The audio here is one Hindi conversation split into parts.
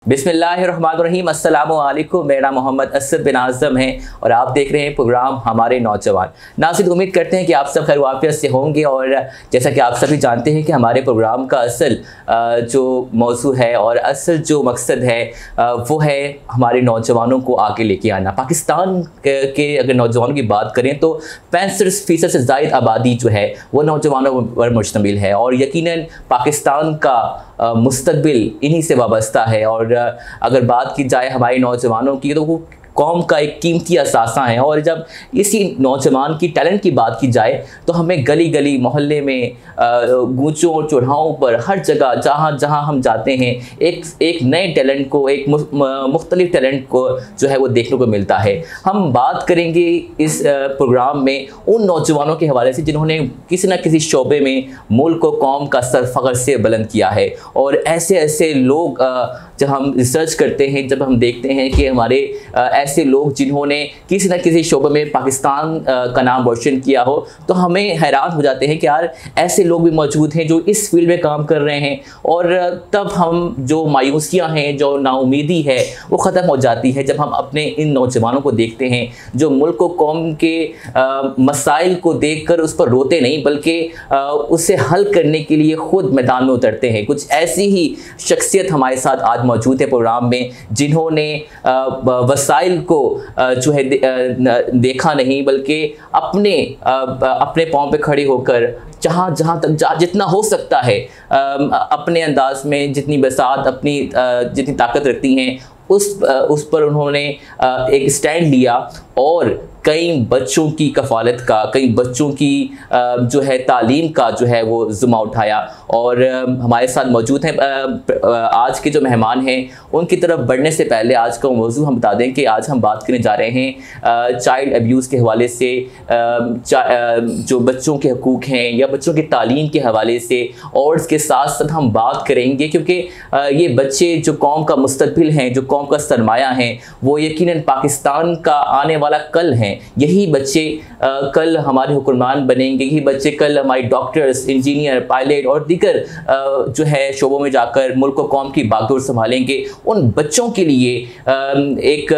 बिस्मिल्लाहिर्रहमानिर्रहीम, अस्सलामु अलैकुम। मेरा नाम मोहम्मद असद बिन आज़म है और आप देख रहे हैं प्रोग्राम हमारे नौजवान। नाज़रीन, उम्मीद करते हैं कि आप सब खैर वाफ़ियत से होंगे और जैसा कि आप सभी जानते हैं कि हमारे प्रोग्राम का असल जो मौजू है और असल जो मकसद है वो है हमारे नौजवानों को आगे लेके आना। पाकिस्तान के अगर नौजवानों की बात करें तो 65% से ज़ायद आबादी जो है वो नौजवानों पर मुश्तमिल है और यकीनन पाकिस्तान का मुस्तकबिल इन्हीं से वाबस्ता है। और अगर बात की जाए हमारे नौजवानों की तो वो कौम का एक कीमती असासा है और जब इसी नौजवान की टैलेंट की बात की जाए तो हमें गली गली मोहल्ले में गूंचों और चौराहों पर हर जगह जहाँ जहाँ हम जाते हैं एक नए टैलेंट को, एक मुख्तलिफ टैलेंट को जो है वो देखने को मिलता है। हम बात करेंगे इस प्रोग्राम में उन नौजवानों के हवाले से जिन्होंने किसी न किसी शोबे में मुल्क और कौम का सर फ़ख्र से बुलंद किया है। और ऐसे ऐसे लोग जब हम रिसर्च करते हैं, जब हम देखते हैं कि हमारे ऐसे लोग जिन्होंने किसी न किसी शोबे में पाकिस्तान का नाम रोशन किया हो, तो हमें हैरान हो जाते हैं कि यार ऐसे लोग भी मौजूद हैं जो इस फील्ड में काम कर रहे हैं। और तब हम जो मायूसियाँ हैं, जो नाउमीदी है, वो ख़त्म हो जाती है जब हम अपने इन नौजवानों को देखते हैं जो मुल्क और कौम के मसाइल को देख कर उस पर रोते नहीं बल्कि उसे हल करने के लिए ख़ुद मैदान में उतरते हैं। कुछ ऐसी ही शख्सियत हमारे साथ आज मौजूद है प्रोग्राम में जिन्होंने वसाइल को जो है देखा नहीं बल्कि अपने पाँव पे खड़े होकर जहाँ तक जितना हो सकता है अपने अंदाज में जितनी बसात अपनी जितनी ताकत रखती हैं उस पर उन्होंने एक स्टैंड लिया और कई बच्चों की कफ़ालत का, कई बच्चों की जो है तालीम का जो है वो ज़िम्मा उठाया। और हमारे साथ मौजूद हैं आज के जो मेहमान हैं। उनकी तरफ बढ़ने से पहले आज का मौजू हम बता दें कि आज हम बात करने जा रहे हैं चाइल्ड अब्यूज़ के हवाले से, जो बच्चों के हकूक़ हैं या बच्चों की तालीम के हवाले से। और इसके साथ साथ हम बात करेंगे क्योंकि ये बच्चे जो कौम का मुस्तकबिल हैं, जो कौम का सरमाया हैं, वो यकीनन पाकिस्तान का आने वाला कल हैं। यही बच्चे कल हमारे हुक्मरान बनेंगे, यही बच्चे कल हमारे डॉक्टर्स, इंजीनियर, पायलट और दीगर जो है शोबों में जाकर मुल्क और कौम की बागडोर संभालेंगे। उन बच्चों के लिए एक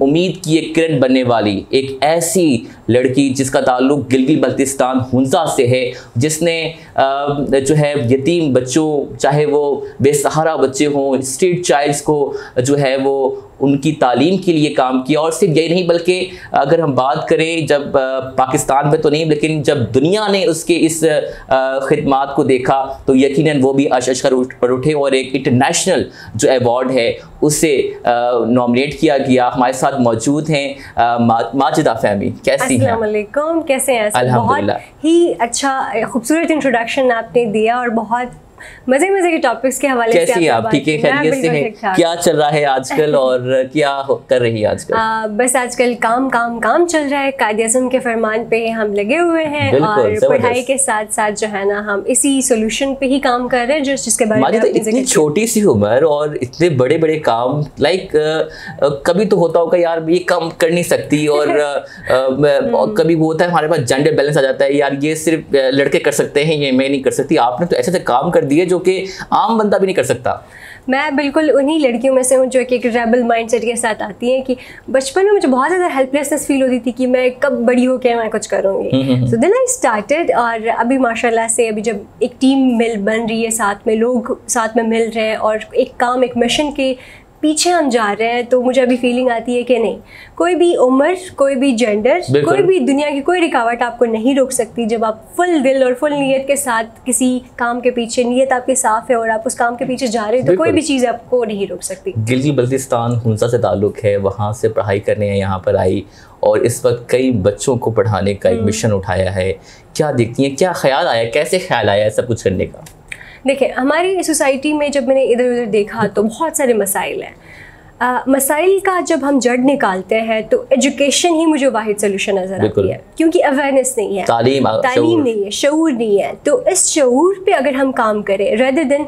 उम्मीद की एक किरण बनने वाली एक ऐसी लड़की जिसका ताल्लुक गिलगित बल्तिस्तान हुंजा से है, जिसने जो है यतीम बच्चों, चाहे वो बेसहारा बच्चे हों, स्ट्रीट चाइल्ड्स को जो है वो उनकी तालीम के लिए काम किया। और सिर्फ यही नहीं बल्कि अगर हम बात करें जब पाकिस्तान में तो नहीं लेकिन जब दुनिया ने उसके इस खिदमात को देखा तो यकीनन वो भी अश पर उठे और एक इंटरनेशनल जो अवार्ड है उसे नॉमिनेट किया गया। हमारे साथ मौजूद हैं माजिदा फ़हमी। कैसी हैं? अस्सलाम वालेकुम, कैसे हैं? अल्हम्दुलिल्लाह। बहुत ही अच्छा खूबसूरत इंट्रोडक्शन आपने दिया और बहुत मजे के टॉपिक्स के हवाले से। कैसी आप? ठीक है, खैरियत से हैं? क्या चल रहा है आजकल और क्या कर रही है आजकल? बस आजकल काम चल रहा है। कायद-ए-आज़म के फरमान पे हम लगे हुए हैं और पढ़ाई के साथ साथ जो है ना हम इसी सोल्यूशन पे ही काम कर रहे हैं जिसके बारे में तो इतनी छोटी सी उम्र और इतने बड़े बड़े काम, लाइक कभी तो होता होगा यार ये काम कर नहीं सकती और कभी वो होता है हमारे पास जेंडर बैलेंस आ जाता है, यार ये सिर्फ लड़के कर सकते हैं, ये मैं नहीं कर सकती। आपने तो ऐसे काम कर दिए जो कि आम बंदा भी नहीं कर सकता। मैं बिल्कुल उन्हीं लड़कियों में से हूँ जो कि एक रेबल माइंडसेट के साथ आती हैं कि बचपन में मुझे बहुत ज़्यादा हेल्पलेसनेस फील होती थी कि मैं कब बड़ी हो के मैं कुछ करूँगी। सो देन आई स्टार्टेड और अभी माशाल्लाह से अभी जब एक टीम बन रही है, साथ में लोग साथ में मिल रहे हैं और एक काम, एक मिशन के पीछे हम जा रहे हैं, तो मुझे अभी फीलिंग आती है कि नहीं, कोई भी उम्र, कोई भी जेंडर, कोई भी दुनिया की कोई रुकावट आपको नहीं रोक सकती। जब आप फुल दिल और फुल नीयत के साथ किसी काम के पीछे, नीयत आपकी साफ है और आप उस काम के पीछे जा रहे हैं, तो कोई भी चीज़ आपको नहीं रोक सकती। गिलगित बल्तिस्तान हुंजा से ताल्लुक़ है, वहाँ से पढ़ाई करने यहाँ पर आई और इस वक्त कई बच्चों को पढ़ाने का एक मिशन उठाया है। क्या देखती हैं, क्या ख्याल आया, कैसे ख्याल आया सब कुछ करने का? देखिए, हमारी सोसाइटी में जब मैंने इधर उधर देखा तो बहुत सारे मसाइल हैं। मसाइल का जब हम जड़ निकालते हैं तो एजुकेशन ही मुझे वाहिद सोल्यूशन नज़र आती है, क्योंकि अवेयरनेस नहीं है, तालीम नहीं है, शऊर नहीं है। तो इस शऊर पे अगर हम काम करें रेदर देन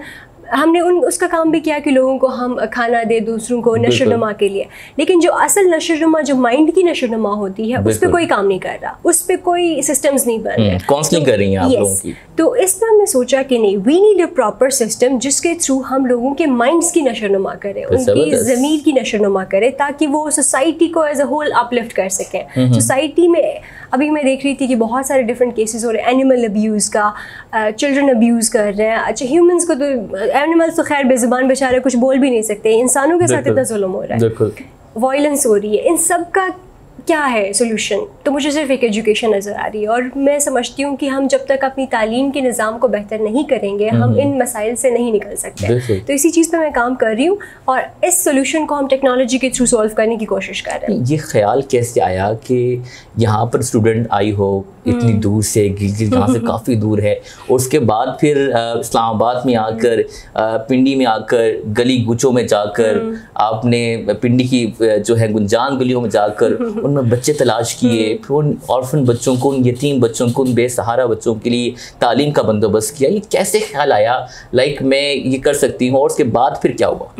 हमने उसका काम भी किया कि लोगों को हम खाना दे, दूसरों को नशोनुमा के लिए, लेकिन जो असल नशोनुमा, जो माइंड की नशोनुमा होती है, उस पर कोई काम नहीं कर रहा, उस पर कोई सिस्टम्स नहीं बन रहे। काउंसलिंग कर रही हैं आप लोगों की। तो इस पर हमने सोचा कि नहीं, we need a proper system जिसके थ्रू हम लोगों के माइंड्स की नशोनुमा करें, उनकी ज़मीर की नशोनुमा करें, ताकि वो सोसाइटी को एज अ होल अपलिफ्ट कर सकें। सोसाइटी में अभी मैं देख रही थी कि बहुत सारे डिफरेंट केसेस हो रहे हैं, एनिमल अब्यूज़ का, चिल्ड्रन अब्यूज़ कर रहे हैं। अच्छा, ह्यूमंस को तो, एनिमल्स तो खैर बेज़ुबान बेचारे कुछ बोल भी नहीं सकते, इंसानों के साथ इतना जुल्म हो रहा है, वायलेंस हो रही है, इन सब का क्या है सोल्यूशन? तो मुझे सिर्फ एक एजुकेशन नज़र आ रही है, और मैं समझती हूँ कि हम जब तक अपनी तालीम के निज़ाम को बेहतर नहीं करेंगे, हम इन मसाइल से नहीं निकल सकते। तो इसी चीज़ पे मैं काम कर रही हूँ, और इस सोल्यूशन को हम टेक्नोलॉजी के थ्रू सॉल्व करने की कोशिश कर रहे हैं। ये ख्याल कैसे आया कि यहाँ पर स्टूडेंट आई हो इतनी दूर से, गिलगित जहाँ से काफ़ी दूर है, और उसके बाद फिर इस्लामाबाद में आकर, पिंडी में आकर, गली गुचों में जाकर, आपने पिंडी की जो है गुंजान गलियों में जाकर उनमें बच्चे तलाश किए, फिर उन ऑर्फन बच्चों को, उन यतीम बच्चों को, उन बेसहारा बच्चों के लिए तालीम का बंदोबस्त किया। ये कैसे ख्याल आया लाइक मैं ये कर सकती हूँ, और उसके बाद फिर क्या हुआ?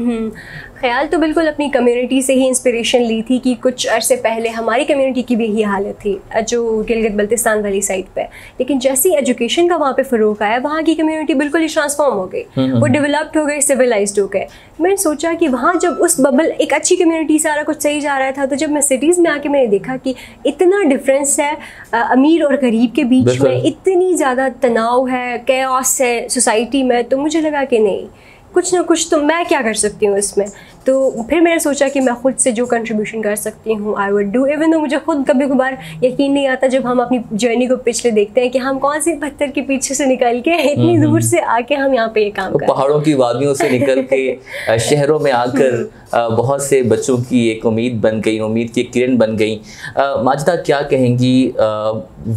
ख्याल तो बिल्कुल अपनी कम्युनिटी से ही इंस्पिरेशन ली थी कि कुछ अरसे पहले हमारी कम्युनिटी की भी यही हालत थी, जो गिलगित बल्तिस्तान वाली साइड पे। लेकिन जैसे एजुकेशन का वहाँ पे फ़रोग़ आया, वहाँ की कम्युनिटी बिल्कुल ही ट्रांसफॉर्म हो गई, वो डेवलप्ड हो गई, सिविलाइज्ड हो गए। मैंने सोचा कि वहाँ जब उस बबल, एक अच्छी कम्युनिटी, सारा कुछ सही जा रहा था, तो जब मैं सिटीज़ में आके मैंने देखा कि इतना डिफरेंस है अमीर और गरीब के बीच में, इतनी ज़्यादा तनाव है, कैओस है सोसाइटी में, तो मुझे लगा कि नहीं, कुछ ना कुछ तो मैं क्या कर सकती हूँ इसमें। तो फिर मैंने सोचा कि मैं खुद से जो कंट्रीब्यूशन कर सकती हूँ आई वुड डू, इवन तो मुझे खुद कभी कभार यकीन नहीं आता जब हम अपनी जर्नी को पिछले देखते हैं कि हम कौन सी पत्थर के पीछे से निकल के इतनी दूर से आके हम यहाँ पे ये काम कर, पहाड़ों की वादियों से निकल के शहरों में आकर बहुत से बच्चों की एक उम्मीद बन गई, उम्मीद की किरण बन गई। माजिदा, क्या कहेंगी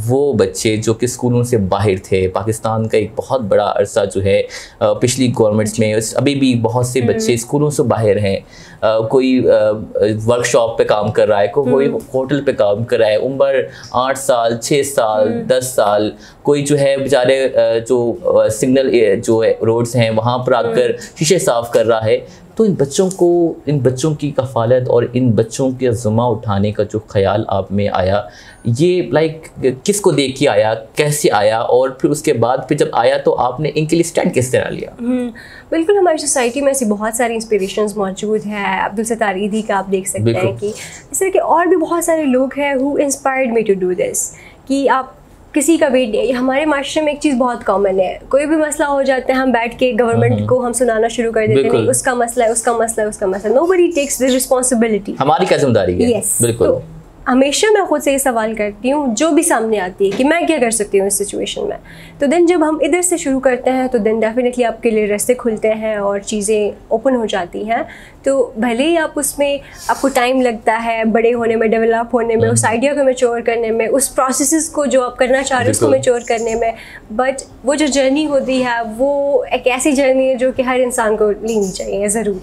वो बच्चे जो कि स्कूलों से बाहर थे? पाकिस्तान का एक बहुत बड़ा अरसा जो है पिछली गवर्नमेंट्स में, अभी भी बहुत से बच्चे स्कूलों से बाहर हैं। कोई वर्कशॉप पे काम कर रहा है, कोई होटल पे काम कर रहा है, उम्र 8 साल, 6 साल, 10 साल, कोई जो है बेचारे जो सिग्नल जो है रोड्स हैं वहाँ पर आकर शीशे साफ कर रहा है। तो इन बच्चों को, इन बच्चों की कफ़ालत और इन बच्चों के ज़िम्मा उठाने का जो ख्याल आप में आया, ये लाइक किसको देख के आया, कैसे आया, और फिर उसके बाद फिर जब आया तो आपने इनके लिए स्टैंड किस तरह लिया? बिल्कुल, हमारी सोसाइटी में ऐसी बहुत सारी इंस्पिरेशंस मौजूद हैं। अब्दुल सत्तार ईदी का आप देख सकते हैं कि इस तरह के और भी बहुत सारे लोग हैं who inspired me to do this, कि आप किसी का वेट नहीं। हमारे माशरे में एक चीज़ बहुत कॉमन है, कोई भी मसला हो जाता है हम बैठ के गवर्नमेंट को हम सुनाना शुरू कर देते हैं, उसका मसला है, उसका मसला है, उसका मसला। Nobody takes the responsibility. हमारी क्या जिम्मेदारी है? यस, बिल्कुल। तो हमेशा मैं खुद से ये सवाल करती हूँ जो भी सामने आती है कि मैं क्या कर सकती हूँ इस सिचुएशन में। तो देन जब हम इधर से शुरू करते हैं तो देन डेफिनेटली आपके लिए रास्ते खुलते हैं और चीज़ें ओपन हो जाती हैं। तो भले ही आप उसमें, आपको टाइम लगता है बड़े होने में, डेवलप होने में, उस आइडिया को मैच्योर करने में, उस प्रोसेस को जो आप करना चाह रहे हो उसको मैच्योर करने में, बट वो जो जर्नी होती है वो एक ऐसी जर्नी है जो कि हर इंसान को लेनी चाहिए ज़रूर।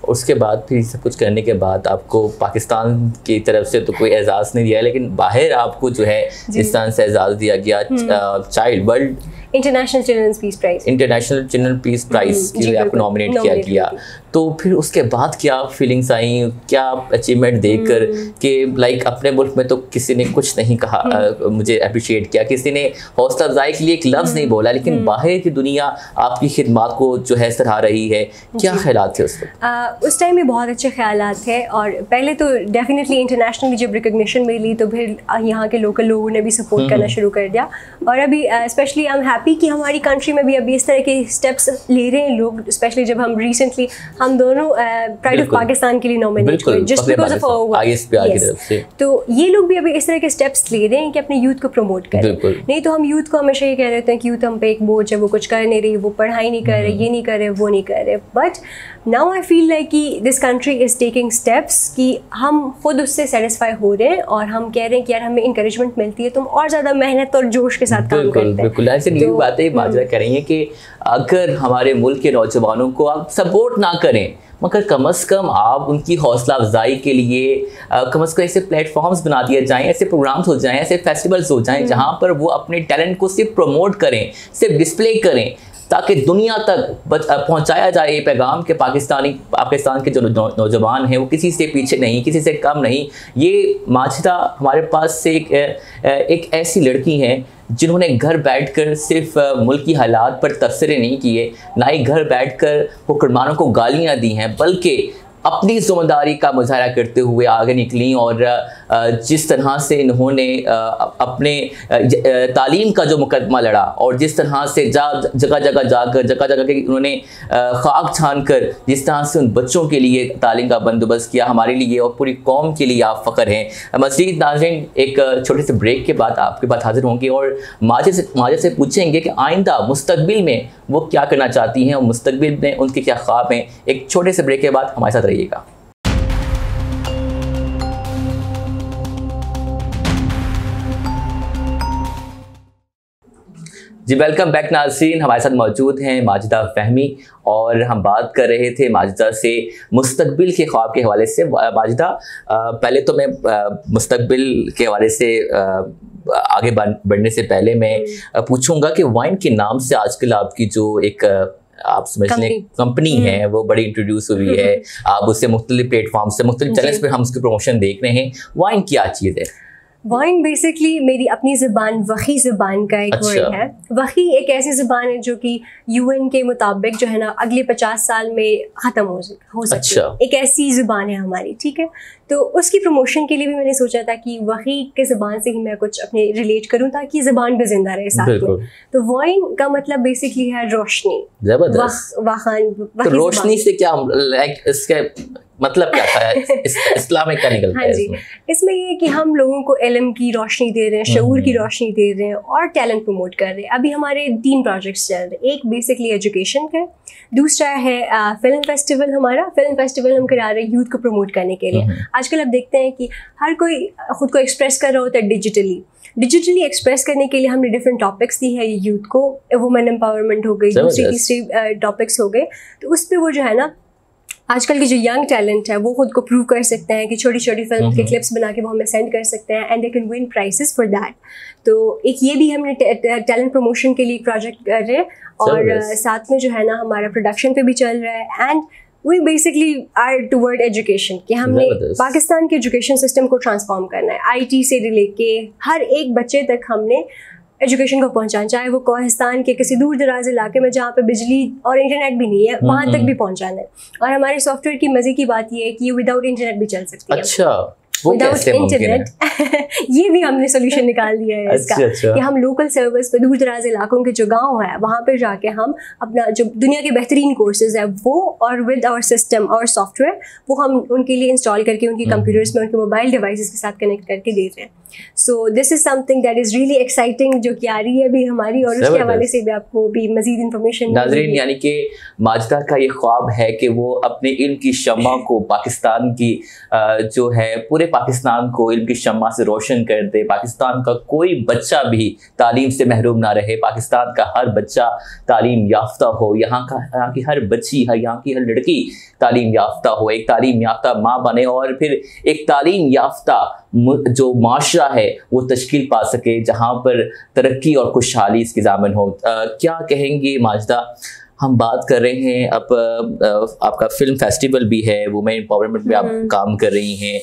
उसके बाद फिर सब कुछ करने के बाद आपको पाकिस्तान की तरफ से तो कोई एजाज़ नहीं दिया, लेकिन बाहर आपको जो है इस तरह से एजाज़ दिया गया, child world international children's peace prize, international children peace prize के लिए आपको नॉमिनेट किया गया। तो फिर उसके बाद क्या फीलिंग्स आई, क्या अचीवमेंट देखकर कि लाइक अपने मुल्क में तो किसी ने कुछ नहीं कहा, मुझे अप्रिशिएट किया, किसी ने हौसला अफजाई के लिए एक लफ्ज़ नहीं बोला, लेकिन बाहर की दुनिया आपकी खिदमत को जो है सराह रही है। क्या ख्यालात थे उस टाइम में? बहुत अच्छे ख्यालात थे, और पहले तो डेफिनेटली इंटरनेशनली जब रिकग्निशन मिली तो फिर यहाँ के लोकल लोगों ने भी सपोर्ट करना शुरू कर दिया। और अभी स्पेशली आई एम हैप्पी कि हमारी कंट्री में भी अभी इस तरह के स्टेप्स ले रहे हैं लोग, स्पेशली जब हम रिसेंटली हम दोनों प्राइड ऑफ पाकिस्तान के लिए नॉमिनेट हुए जस्ट बिकॉज ऑफ आईएसपीआर की तरफ से। तो ये लोग भी अभी इस तरह के स्टेप्स ले रहे हैं कि अपने यूथ को प्रमोट करें। नहीं तो हम यूथ को हमेशा ये कह रहे हैं कि यूथ हम पे एक बोझ है, वो कुछ कर नहीं रही, वो पढ़ाई नहीं कर रहे, ये नहीं कर रहे, वो नहीं कर रहे। But now I feel like कि this country is taking steps कि हम खुद उससे सेटिस्फाई हो रहे हैं और हम कह रहे हैं कि यार हमें इंकरेजमेंट मिलती है तो हम और ज़्यादा मेहनत और जोश के साथ काम करते हैं। बिल्कुल ऐसे नहीं बातें बाजरा करेंगे कि अगर हमारे मुल्क के नौजवानों को आप सपोर्ट ना करें, मगर कम अज़ कम आप उनकी हौसला अफजाई के लिए कम अज़ कम ऐसे प्लेटफॉर्म्स बना दिए जाएँ, ऐसे प्रोग्राम्स हो जाएँ, ऐसे फेस्टिवल्स हो जाएँ जहाँ पर वो अपने टैलेंट को सिर्फ प्रमोट करें, सिर्फ डिस्प्ले करें। ताकि दुनिया तक पहुंचाया जाए ये पैगाम कि पाकिस्तान के जो नौजवान हैं वो किसी से पीछे नहीं, किसी से कम नहीं। ये माजिदा हमारे पास से एक ऐसी लड़की हैं जिन्होंने घर बैठकर सिर्फ मुल्क की हालात पर तबसरे नहीं किए, ना ही घर बैठकर हुक्मरानों को गालियां दी हैं, बल्कि अपनी ज़िम्मेदारी का मुजाहरा करते हुए आगे निकली। और जिस तरह से इन्होंने अपने तालीम का जो मुकदमा लड़ा और जिस तरह से जगह जगह के उन्होंने खाक छान कर जिस तरह से उन बच्चों के लिए तालीम का बंदोबस्त किया, हमारे लिए और पूरी कौम के लिए आप फ़ख्र हैं। मज़ीद नाज़रीन, एक छोटे से ब्रेक के बाद आपके पास हाजिर होंगे और माजिद से पूछेंगे कि आइंदा मुस्तकबिल में वो क्या करना चाहती हैं और मुस्तकबिल में उनके क्या ख्वाब हैं। एक छोटे से ब्रेक के बाद हमारे साथ रहिएगा। जी वेलकम बैक नाज़रीन, हमारे साथ मौजूद हैं माजिदा फ़हमी और हम बात कर रहे थे माजिदा से मुस्तकबिल के ख्वाब के हवाले से। माजिदा, पहले तो मैं मुस्तकबिल के हवाले से आगे बढ़ने से पहले मैं पूछूंगा कि वाइन के नाम से आजकल आपकी जो एक आप समझ लें कंपनी है वो बड़ी इंट्रोड्यूस हुई है, आप उससे मुख्तलिफ प्लेटफॉर्म से मुख्तलिफ चैनल्स पे हम उसकी प्रमोशन देख रहे हैं। वाइन क्या चीज़ है? वाइन बेसिकली मेरी अपनी ज़बान वही ज़बान का एक वर्ड है। वही एक ऐसी ज़बान है जो कि UN के मुताबिक जो है ना अगले 50 साल में ख़त्म हो सकती है। एक ऐसी ज़बान है हमारी, ठीक है। तो उसकी प्रमोशन के लिए भी मैंने सोचा था कि वही के ज़बान से ही मैं कुछ अपने रिलेट करूं ताकि ज़बान भी जिंदा रहे साथ में। तो वाइन का मतलब बेसिकली है रोशनी। तो रोशनी से क्या लाइक इसके मतलब क्या था? इस्लामिक क्या निकलता है? हाँ जी, इसमें ये है कि हम लोगों को इल्म की रोशनी दे रहे हैं, शऊर की रोशनी दे रहे हैं और टैलेंट प्रमोट कर रहे हैं। अभी हमारे 3 प्रोजेक्ट्स चल रहे हैं। एक बेसिकली एजुकेशन का, दूसरा है फिल्म फेस्टिवल। हमारा फिल्म फेस्टिवल हम करा रहे हैं यूथ को प्रमोट करने के लिए। आजकल आप देखते हैं कि हर कोई खुद को एक्सप्रेस कर रहा होता है डिजिटली एक्सप्रेस करने के लिए हमने डिफरेंट टॉपिक्स दी है यूथ को। वुमेन एम्पावरमेंट हो गई, दूसरी तीसरी टॉपिक्स हो गए। तो उस पर वो जो है ना आजकल के जो यंग टैलेंट है वो खुद को प्रूव कर सकते हैं कि छोटी छोटी फिल्म के क्लिप्स बना के वो हमें सेंड कर सकते हैं and they can win prices for that. तो एक ये भी हमने टैलेंट प्रमोशन के लिए प्रोजेक्ट कर रहे हैं और साथ में जो है ना हमारा प्रोडक्शन पे भी चल रहा है। And we basically are toward education कि हमने पाकिस्तान के एजुकेशन सिस्टम को ट्रांसफॉर्म करना है। IT से रिलेट के हर एक बच्चे तक हमने एजुकेशन को पहुंचाना, चाहे वो कोहिस्तान के किसी दूर दराज इलाके में जहाँ पे बिजली और इंटरनेट भी नहीं है वहाँ तक भी पहुंचाना है। और हमारे सॉफ्टवेयर की मजे की बात ये है कि ये विदाउट इंटरनेट भी चल सकती है। अच्छा, विदाउट इंटरनेट ये भी हमने सोल्यूशन निकाल दिया है इसका। कि हम लोकल सर्वर्स पे दूर दराज इलाकों के जो गांव है वहाँ पे जाके हम अपना जो दुनिया के बेहतरीन कोर्सेज है वो और विद आवर सिस्टम और सॉफ्टवेयर वो हम उनके लिए इंस्टॉल करके उनके कंप्यूटर्स में उनके मोबाइल डिवाइसेस के साथ कनेक्ट करके दे रहे हैं। So this is something that is really exciting जो कि आ रही है अभी हमारी, और उसके हवाले से भी आपको भी मजीद इन्फॉर्मेशन। नाज़रीन, यानी कि माजिदा का ये ख्वाब है कि वो अपने इल्म की शम्मा को पाकिस्तान की जो है पूरे पाकिस्तान को इल्म की शम्मा से रोशन कर दे। पाकिस्तान का कोई बच्चा भी तालीम से महरूम ना रहे, पाकिस्तान का हर बच्चा तालीम याफ्ता हो, यहाँ की हर बच्ची, यहाँ की हर लड़की तालीम याफ्ता हो, एक तालीम याफ्ता माँ बने और फिर एक तालीम याफ्ता जो माशरा है वो तश्कील पा सके जहाँ पर तरक्की और खुशहाली इसकी ज़ामन हो। क्या कहेंगे माजिदा? हम बात कर रहे हैं अब आपका फिल्म फेस्टिवल भी है, वुमेन एम्पावरमेंट में आप काम कर रही हैं,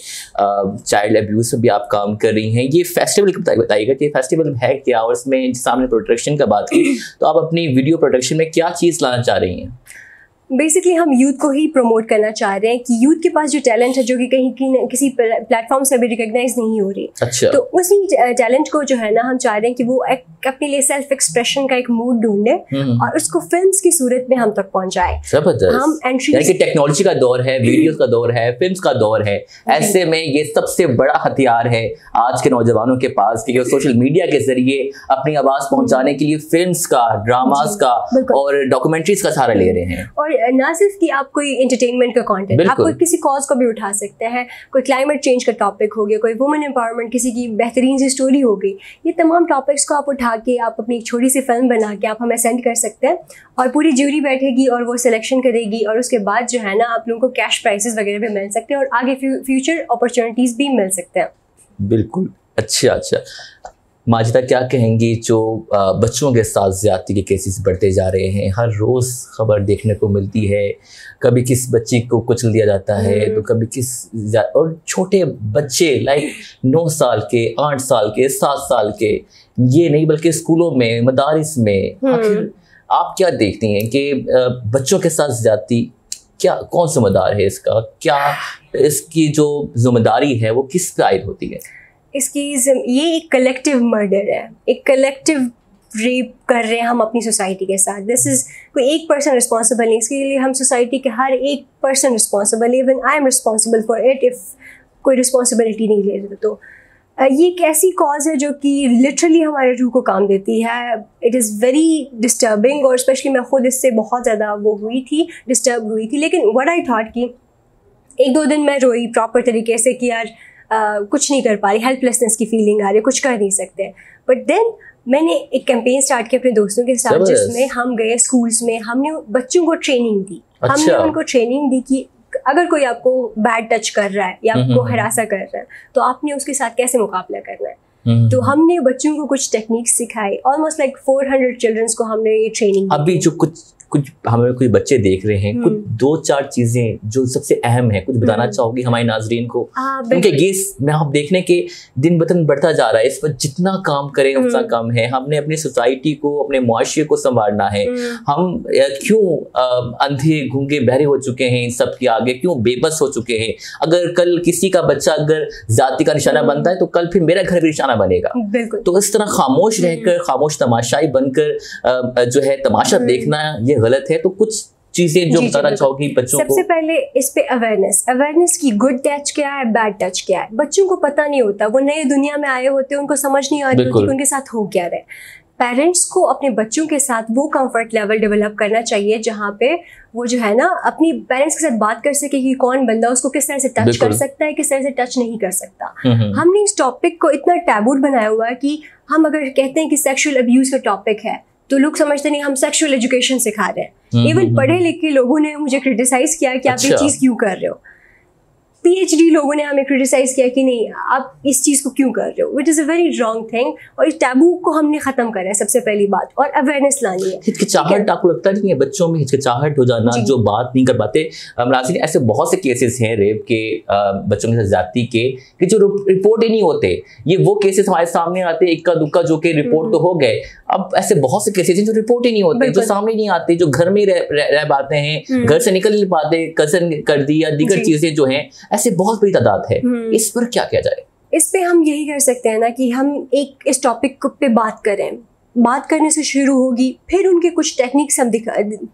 चाइल्ड अब्यूज़ में भी आप काम कर रही हैं। ये फेस्टिवल बताइएगा कि फेस्टिवल है क्या, और इसमें सामने प्रोडक्शन का बात की तो आप अपनी वीडियो प्रोडक्शन में क्या चीज़ लाना चाह रही हैं? बेसिकली हम यूथ को ही प्रमोट करना चाह रहे हैं कि यूथ के पास जो टैलेंट है जो कि कहीं किसी प्लेटफॉर्म से अभी रिकॉग्नाइज नहीं हो रही। अच्छा। तो उसी टैलेंट को जो है ना हम चाह रहे हैं कि वो अपने लिए सेल्फ एक्सप्रेशन का एक मूड ढूंढे और उसको फिल्म्स की सूरत में हम तक पहुंचाए। हम एंट्री टेक्नोलॉजी का दौर है, वीडियोस का दौर है, फिल्म्स का दौर है, ऐसे में ये सबसे बड़ा हथियार है आज के नौजवानों के पास कि सोशल मीडिया के जरिए अपनी आवाज पहुंचाने के लिए फिल्म्स का, ड्रामास का और डॉक्यूमेंट्रीज का सहारा ले रहे हैं। और ना सिर्फ कि आप कोई एंटरटेनमेंट का कंटेंट, आप कोई किसी कॉज को भी उठा सकते हैं, कोई क्लाइमेट चेंज का टॉपिक हो गया, कोई वुमेन एम्पावरमेंट, किसी की बेहतरीन सी स्टोरी हो गई, ये तमाम टॉपिक्स को आप उठा के आप अपनी एक छोटी सी फिल्म बना के आप हमें सेंड कर सकते हैं और पूरी ज्यूरी बैठेगी और वो सिलेक्शन करेगी और उसके बाद जो है ना आप लोगों को कैश प्राइजेस वगैरह भी मिल सकते हैं और आगे फ्यूचर अपॉर्चुनिटीज़ भी मिल सकते हैं। बिल्कुल। अच्छा, माजिदा क्या कहेंगी जो बच्चों के साथ ज़्यादती के केसेस बढ़ते जा रहे हैं, हर रोज़ खबर देखने को मिलती है, कभी किस बच्ची को कुचल दिया जाता है तो कभी और छोटे बच्चे लाइक 9 साल के, 8 साल के, 7 साल के, ये नहीं बल्कि स्कूलों में, मदारिस में। आखिर आप क्या देखती हैं कि बच्चों के साथ ज़्यादती क्या, कौन जिम्मेदार है इसका, क्या इसकी जो जिम्मेदारी है वो किस पे आयद होती है? ये एक कलेक्टिव मर्डर है, एक कलेक्टिव रेप कर रहे हैं हम अपनी सोसाइटी के साथ। दिस इज़ कोई एक पर्सन रिस्पॉन्सिबल नहीं, इसके लिए हम सोसाइटी के हर एक person responsible, even I am responsible for it if कोई रिस्पॉन्सिबिलिटी नहीं ले रहे। तो ये एक ऐसी कॉज है जो कि लिटरली हमारे रूह को काम देती है। इट इज़ वेरी डिस्टर्बिंग, और स्पेशली मैं खुद इससे बहुत ज़्यादा डिस्टर्ब हुई थी। लेकिन व्हाट आई थॉट कि 1-2 दिन मैं रोई प्रॉपर तरीके से कि यार कुछ नहीं कर पा रही, हेल्पलेसनेस की फीलिंग आ रही है, कुछ कर नहीं सकते। बट देन मैंने एक कैंपेन स्टार्ट किया अपने दोस्तों के साथ, जिसमें हम गए स्कूल्स में, हमने बच्चों को ट्रेनिंग दी। हमने उनको ट्रेनिंग दी कि अगर कोई आपको बैड टच कर रहा है या आपको हरासा कर रहा है तो आपने उसके साथ कैसे मुकाबला करना है। तो हमने बच्चों को कुछ टेक्निक्स सिखाई। ऑलमोस्ट लाइक 400 चिल्ड्रंस को हमने ये ट्रेनिंग। अभी जो कुछ हमें कुछ बच्चे देख रहे हैं, कुछ 2-4 चीजें जो सबसे अहम है, कुछ बताना चाहोगी हमारे नाजरीन को? क्योंकि गेस में आप देखने के दिन ब दिन बढ़ता जा रहा है, इस पर जितना काम करें उतना कम है। हमने अपनी सोसाइटी को, अपने मुआशरे को संभालना है। हम क्यों अंधे गूंगे बहरे हो चुके हैं इन सब के आगे, क्यों बेबस हो चुके हैं? अगर कल किसी का बच्चा अगर जाति का निशाना बनता है तो कल फिर मेरा घर भी निशाना बनेगा। तो इस तरह खामोश रहकर, खामोश तमाशाई बनकर जो है तमाशा देखना ये गलत है। तो कुछ चीजें जो बताना चाहोगी बच्चों को? सबसे पहले इस पे अवेयरनेस की गुड टच क्या है, बैड टच क्या है। बच्चों को पता नहीं होता, वो नए दुनिया में आए होते हैं, उनको समझ नहीं आ रही होती कि उनके साथ हो क्या रहा है। पेरेंट्स को अपने बच्चों के साथ वो कंफर्ट लेवल डेवलप करना चाहिए जहाँ पे वो जो है ना अपनी पेरेंट्स के साथ बात कर सके कि कौन बंदा उसको किस तरह से टच कर सकता है, किस तरह से टच नहीं कर सकता। हमने इस टॉपिक को इतना टैबू बनाया हुआ है कि हम अगर कहते हैं कि सेक्सुअल अब्यूज का टॉपिक है तो लोग समझते नहीं हम सेक्सुअल एजुकेशन सिखा रहे हैं। इवन पढ़े लिखे लोगों ने मुझे क्रिटिसाइज किया कि आप ये चीज़ क्यों कर रहे हो। PhD लोगों ने हमें क्रिटिसाइज किया कि नहीं आप इस चीज़ को क्यों कर रहे हो, which is a very wrong thing. और इस टैबू को हमने ख़त्म करा है सबसे पहली बात, और अवेयरनेस लानी है। हिचकिचाहट आपको लगता नहीं है बच्चों में हिचकिचाहट हो जाना, जो बात नहीं कर पाते? नाज़रीन, ऐसे बहुत से केसेस हैं रेप के, बच्चों के साथ ज़्यादती के, कि जो रिपोर्ट ही नहीं होते। ये वो केसेस हमारे सामने आते हैं इक्का दुक्का जो कि रिपोर्ट तो हो गए। अब ऐसे बहुत से केसेस हैं जो रिपोर्ट ही नहीं होते, जो सामने नहीं आते, जो घर में रह पाते हैं, घर से निकल नहीं पाते, कज़न कर दी या दीगर चीजें जो हैं, ऐसे बहुत बड़ी तादाद है। इस पर क्या किया जाए? इस पे हम यही कर सकते हैं ना कि हम एक इस टॉपिक पे बात करें। बात करने से शुरू होगी, फिर उनके कुछ टेक्निक्स हम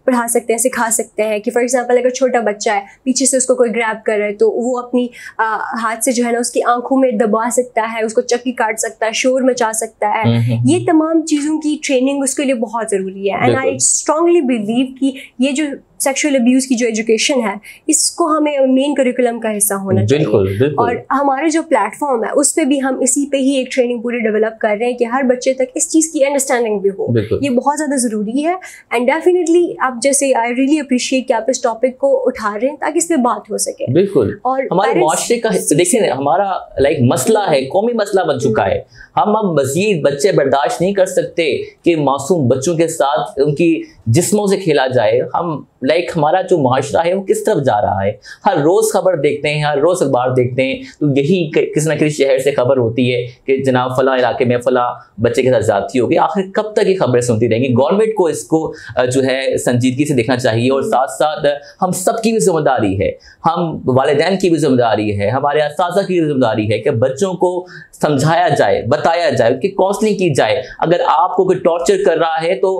पढ़ा सकते हैं, सिखा सकते हैं। कि फॉर एग्जांपल अगर छोटा बच्चा है, पीछे से उसको कोई ग्रैब कर रहा है तो वो अपनी हाथ से जो है ना उसकी आंखों में दबा सकता है, उसको चक्की काट सकता है, शोर मचा सकता है। ये तमाम चीज़ों की ट्रेनिंग उसके लिए बहुत ज़रूरी है। एंड आई स्ट्रांगली बिलीव कि ये जो सेक्सुअल अब्यूज़ की जो एजुकेशन है इसको हमें मेन करिकुलम का हिस्सा होना चाहिए। और हमारे जो प्लेटफॉर्म है उस पर भी हम इसी पे ही एक ट्रेनिंग पूरी डेवलप कर रहे हैं कि हर बच्चे तक इस चीज़ की अंडरस्टैंडिंग भी हो। ये बहुत ज़्यादा ज़रूरी है। एंड डेफिनेटली आप जैसे आई रियली अप्रिशिएट कि आप इस टॉपिक को उठा रहे हैं ताकि इस पर बात हो सके। बिल्कुल। और हमारे मुआशरे का देखिए हमारा लाइक मसला है, कौमी मसला बन चुका है। हम अब मजीद बच्चे बर्दाश्त नहीं कर सकते कि मासूम बच्चों के साथ उनकी जिस्मों से खेला जाए। हम लाइक हमारा जो मुआशरा है वो किस तरफ जा रहा है। हर रोज़ खबर देखते हैं, हर रोज़ अखबार देखते हैं तो यही किसी न किसी शहर से खबर होती है कि जनाब फला इलाके में फला बच्चे के साथ ज़्यादती होगी। आखिर कब तक ये खबरें सुनती रहेंगी? गवर्नमेंट को इसको जो है संजीदगी से देखना चाहिए। और साथ साथ हम सब की भी जिम्मेदारी है, हम वालिदैन की भी जिम्मेदारी है, हमारे असातिज़ा की भी जिम्मेदारी है कि बच्चों को समझाया जाए, बताया जाए, उनकी काउंसलिंग की जाए। अगर आपको कोई टॉर्चर कर रहा है तो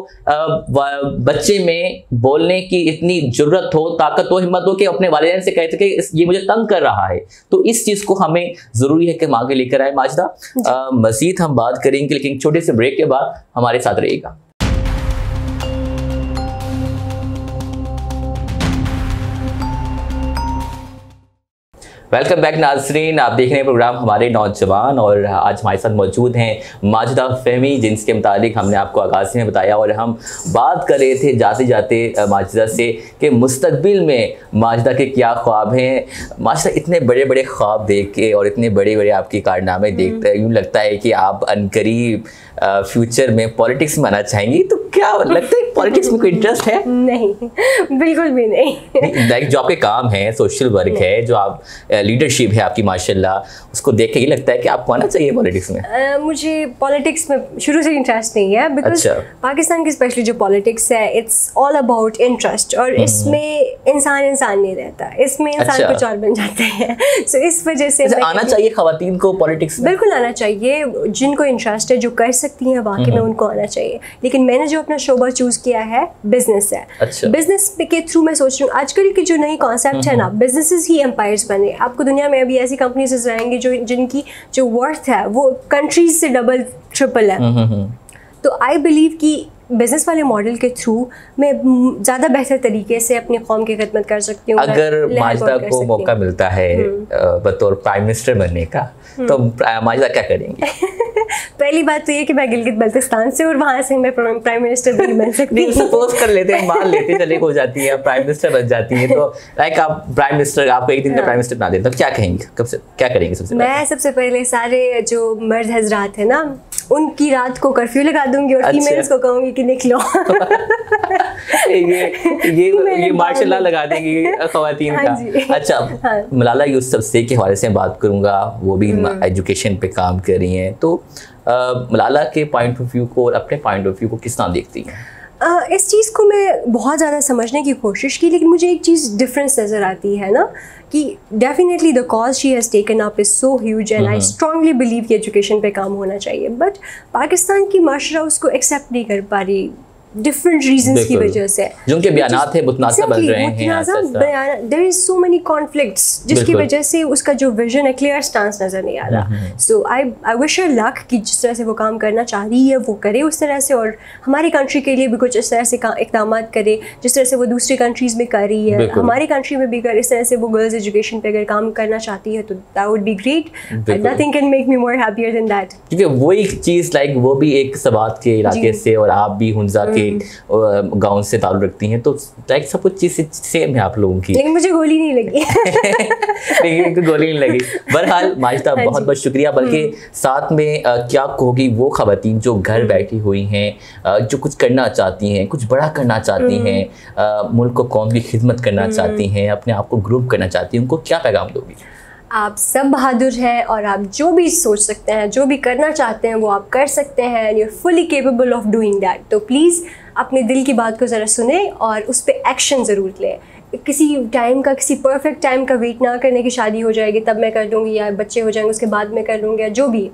बच्चे में बोलने की इतनी जुर्रत हो, ताकत हो, हिम्मत हो कि अपने वालिदैन से कहते कि ये मुझे तंग कर रहा है। तो इस चीज़ को हमें ज़रूरी है कि हम आगे लेकर आए। माजिदा, मज़ीद हम बात करेंगे लेकिन छोटे से ब्रेक के बाद हमारे साथ रहिएगा। वेलकम बैक नाज़रीन, आप देख रहे हैं प्रोग्राम हमारे नौजवान और आज हमारे साथ मौजूद हैं माजिदा फ़हमी, जिनके मुतालिक हमने आपको आगाज़ में बताया और हम बात कर रहे थे जाते जाते माजिदा से कि मुस्तकबिल में माजिदा के क्या ख्वाब हैं। माजिदा इतने बड़े बड़े ख्वाब देख के और इतने बड़े बड़े आपके कारनामे देखते यूँ लगता है कि आप अनकरीब फ्यूचर में पॉलिटिक्स में आना चाहेंगी। तो क्या लगता है पॉलिटिक्स में कोई इंटरेस्ट है? नहीं, बिल्कुल भी नहीं। लाइक जो आपके काम है, सोशल वर्क है, जो आप लीडरशिप है आपकी माशाल्लाह, उसको देख के ये लगता है कि आपको आना चाहिए पॉलिटिक्स में? मुझे पॉलिटिक्स में शुरू से इंटरेस्ट नहीं है, बिकॉज पाकिस्तान की स्पेशली जो पॉलिटिक्स है इट्स ऑल अबाउट इंटरेस्ट, और इसमें इंसान नहीं रहता, इसमें इंसान कुछ और बन जाते हैं। सो इस वजह से आना चाहिए खवातीन को पॉलिटिक्स में? बिल्कुल आना चाहिए, जिनको इंटरेस्ट है, जो कर सकती हैं वाकई में, उनको आना चाहिए। लेकिन मैंने जो अपना शोबा चूज किया है बिजनेस है। बिजनेस के थ्रू मैं सोच रही हूँ आजकल की जो नई कॉन्सेप्ट है ना, बिजनेसेस ही एम्पायर्स बने। आपको दुनिया में अभी ऐसी कंपनीज नजर आएंगी जिनकी जो वर्थ है वो कंट्रीज से डबल ट्रिपल है। तो आई बिलीव कि बिजनेस वाले मॉडल के थ्रू मैं ज़्यादा बेहतर तरीके से अपनी कौम की खिदमत कर सकती हूँ। अगर माजिदा को मौका मिलता है बतौर प्राइम मिनिस्टर बनने का, तो माजिदा क्या करेंगी? पहली बात तो ये कि मैं गिलगित बल्तिस्तान से, और वहाँ से मैं प्राइम मिनिस्टर नहीं बन सकती। सपोज कर लेते हैं, मान लेते चले हो जाती है, प्राइम मिनिस्टर बन जाती है, तो लाइक आप प्राइम मिनिस्टर, आपको एक दिन का प्राइम मिनिस्टर बना देते, तो क्या कहेंगे? कब से क्या करेंगे? सबसे पहले सारे जो मर्द हजरात है ना, उनकी रात को कर्फ्यू लगा दूंगी और फीमेल्स को कहूंगी कि निकलो। ये मार्शल लगा देंगी खवातीन का। अच्छा, मलाला यूसुफज़ई के हवाले से बात करूंगा, वो भी एजुकेशन पे काम कर रही हैं, तो मलाला के पॉइंट ऑफ व्यू को और अपने पॉइंट ऑफ व्यू को किस तरह देखती हैं? इस चीज़ को मैं बहुत ज़्यादा समझने की कोशिश की, लेकिन मुझे एक चीज़ डिफरेंस नज़र आती है ना, कि definitely the cause she has taken up is so huge and I strongly believe कि एजुकेशन पे काम होना चाहिए, बट पाकिस्तान की माशरा उसको एक्सेप्ट नहीं कर पा रही डिफरेंट रीजंस की वजह से। जो उनके बयानात है मुतनाज़ा बन रहे हैं, there is so many conflicts, जिसकी वजह से उसका जो विजन है, क्लियर स्टांस नजर नहीं आ रहा। सो आई विश हर लक कि जिस तरह से वो काम करना चाह रही है वो करे उस तरह से, और हमारी कंट्री के लिए भी कुछ इस तरह से इक़दाम करे जिस तरह से वो दूसरी कंट्रीज में कर रही है, हमारी कंट्री में भी इस तरह से वो गर्ल्स एजुकेशन पे अगर काम करना चाहती है तो that would be great. Nothing can make me more happier than that, क्योंकि वही चीज़ लाइक वो भी एक सबात के इलाके से और आप भी हुंजा के गांव से ताल्लुक रखती हैं, तो लाइक सब कुछ चीज़ सेम है आप लोगों की। लेकिन मुझे गोली नहीं लगी। लेकिन गोली नहीं लगी। बहरहाल माजिदा बहुत बहुत शुक्रिया। बल्कि साथ में क्या कहोगी वो खवातीन जो घर बैठी हुई हैं, जो कुछ करना चाहती हैं, कुछ बड़ा करना चाहती हैं, मुल्क को कौम की खिदमत करना चाहती हैं, अपने आप को ग्रुप करना चाहती हैं, उनको क्या पैगाम दोगी? आप सब बहादुर हैं और आप जो भी सोच सकते हैं, जो भी करना चाहते हैं वो आप कर सकते हैं, and you are fully capable of doing that. तो प्लीज़ अपने दिल की बात को ज़रा सुने और उस पर एक्शन ज़रूर लें। किसी टाइम का, किसी परफेक्ट टाइम का वेट ना करने की शादी हो जाएगी तब मैं कर लूँगी, या बच्चे हो जाएंगे उसके बाद मैं कर लूँगी, या जो भी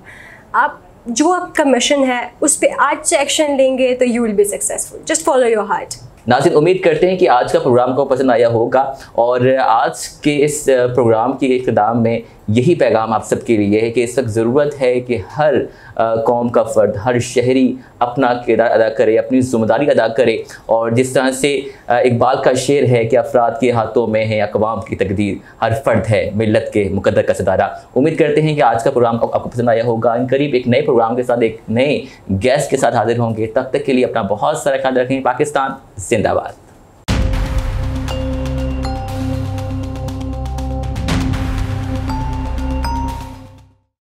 आप, जो आपका मिशन है उस पर आज से एक्शन लेंगे तो you will be successful. Just follow your heart. नाज़रीन, उम्मीद करते हैं कि आज का प्रोग्राम को पसंद आया होगा, और आज के इस प्रोग्राम के इख्तिताम में यही पैगाम आप सबके लिए है कि इस वक्त ज़रूरत है कि हर कौम का फ़र्द, हर शहरी अपना किरदार अदा करे, अपनी ज़िम्मेदारी अदा करे, और जिस तरह से इकबाल का शेर है कि अफराद के हाथों में है अक़वाम की तकदीर, हर फ़र्द है मिल्लत के मुक़द्दर का सितारा। उम्मीद करते हैं कि आज का प्रोग्राम आपको पसंद आया होगा। इन करीब एक नए प्रोग्राम के साथ, एक नए गेस्ट के साथ हाजिर होंगे। तब तक के लिए अपना बहुत सारा ख्याल रखें। पाकिस्तान जिंदाबाद।